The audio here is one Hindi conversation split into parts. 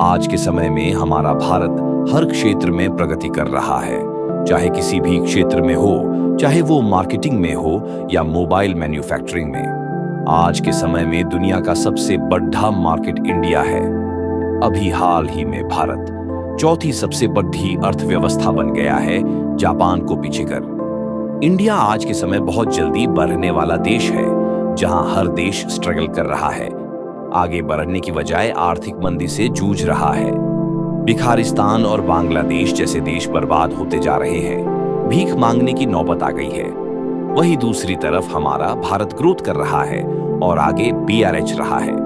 आज के समय में हमारा भारत हर क्षेत्र में प्रगति कर रहा है, चाहे किसी भी क्षेत्र में हो, चाहे वो मार्केटिंग में हो या मोबाइल मैन्युफैक्चरिंग में। आज के समय में दुनिया का सबसे बड़ा मार्केट इंडिया है। अभी हाल ही में भारत चौथी सबसे बड़ी अर्थव्यवस्था बन गया है, जापान को पीछे कर। इंडिया आज के समय बहुत जल्दी बढ़ने वाला देश है, जहां हर देश स्ट्रगल कर रहा है, आगे बढ़ने की बजाय आर्थिक मंदी से जूझ रहा है। भिखारिस्तान और बांग्लादेश जैसे देश बर्बाद होते जा रहे हैं, भीख मांगने की नौबत आ गई है। वहीं दूसरी तरफ हमारा भारत ग्रोथ कर रहा है और आगे बीआरएच रहा है।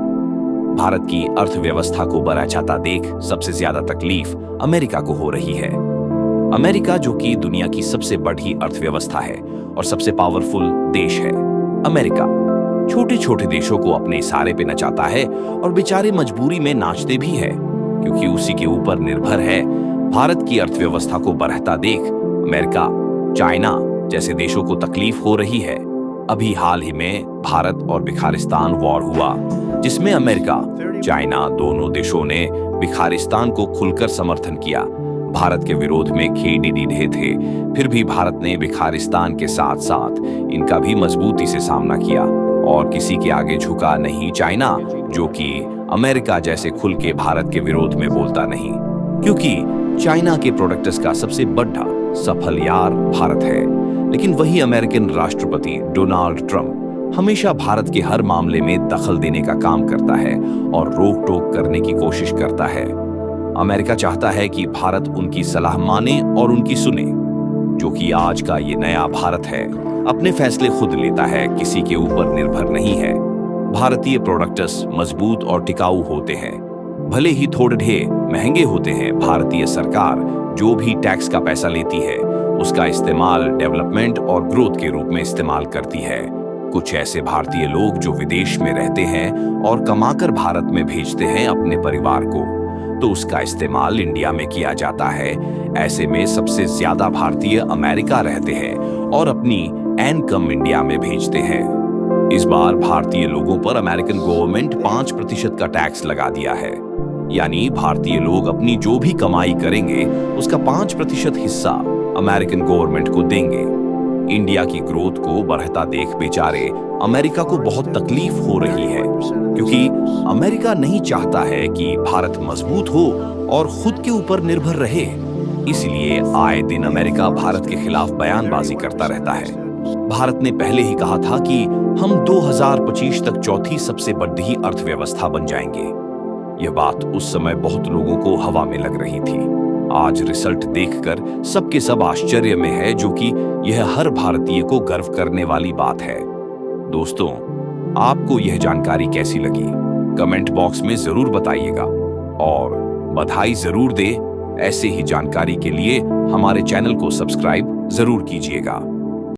भारत की अर्थव्यवस्था को बढ़ा चाहता देख सबसे ज्यादा तकलीफ अमेरिका को हो रही है। अमेरिका जो कि दुनिया की सबसे बड़ी अर्थव्यवस्था है और सबसे पावरफुल देश है। अमेरिका छोटे छोटे देशों को अपने इशारे पे नचाता है और बेचारे मजबूरी में नाचते भी है, क्योंकि उसी के ऊपर निर्भर है। भारत की अर्थव्यवस्था को बढ़ता देख अमेरिका, चाइना जैसे देशों को तकलीफ हो रही है। अभी हाल ही में भारत और भिखारिस्तान वॉर हुआ, जिसमें अमेरिका, चाइना दोनों देशों ने भिखारिस्तान को खुलकर समर्थन किया। भारत के विरोध में खेडी ढे थे, फिर भी भारत ने भिखारिस्तान के साथ साथ इनका भी मजबूती से सामना किया और किसी के आगे झुका नहीं। चाइना जो कि अमेरिका जैसे खुल के भारत के विरोध में बोलता नहीं, क्योंकि चाइना के प्रोडक्ट्स का सबसे बड़ा सफल यार भारत है। लेकिन वही अमेरिकन राष्ट्रपति डोनाल्ड ट्रंप हमेशा भारत के हर मामले में दखल देने का काम करता है और रोक टोक करने की कोशिश करता है। अमेरिका चाहता है कि भारत उनकी सलाह माने और उनकी सुने, जो कि आज का ये नया भारत है। अपने फैसले खुद लेता है, किसी के ऊपर निर्भर नहीं है। भारतीय प्रोडक्ट्स मजबूत और टिकाऊ होते हैं, भले ही थोड़े महंगे होते हैं। भारतीय सरकार जो भी टैक्स का पैसा लेती है, उसका इस्तेमाल डेवलपमेंट और ग्रोथ के रूप में इस्तेमाल करती है। कुछ ऐसे भारतीय लोग जो विदेश में रहते हैं और कमाकर भारत में भेजते हैं अपने परिवार को, तो उसका इस्तेमाल इंडिया में किया जाता है। ऐसे में सबसे ज्यादा भारतीय अमेरिका रहते हैं और अपनी इनकम इंडिया में भेजते हैं। इस बार भारतीय लोगों पर अमेरिकन गवर्नमेंट 5% का टैक्स लगा दिया है, यानी भारतीय लोग अपनी जो भी कमाई करेंगे उसका 5% हिस्सा अमेरिकन गवर्नमेंट को देंगे। इंडिया की ग्रोथ को बढ़ता देख बेचारे अमेरिका को बहुत तकलीफ हो रही है, क्योंकि अमेरिका नहीं चाहता है कि भारत मजबूत हो और खुद के ऊपर निर्भर रहे। इसलिए आए दिन अमेरिका भारत के खिलाफ बयानबाजी करता रहता है। भारत ने पहले ही कहा था कि हम 2025 तक चौथी सबसे बड़ी अर्थव्यवस्था बन जाएंगे। यह बात उस समय बहुत लोगों को हवा में लग रही थी। आज रिजल्ट देखकर सबके सब आश्चर्य में है, जो कि यह हर भारतीय को गर्व करने वाली बात है। दोस्तों, आपको यह जानकारी कैसी लगी? कमेंट बॉक्स में जरूर बताइएगा और बधाई जरूर दे। ऐसे ही जानकारी के लिए हमारे चैनल को सब्सक्राइब जरूर कीजिएगा।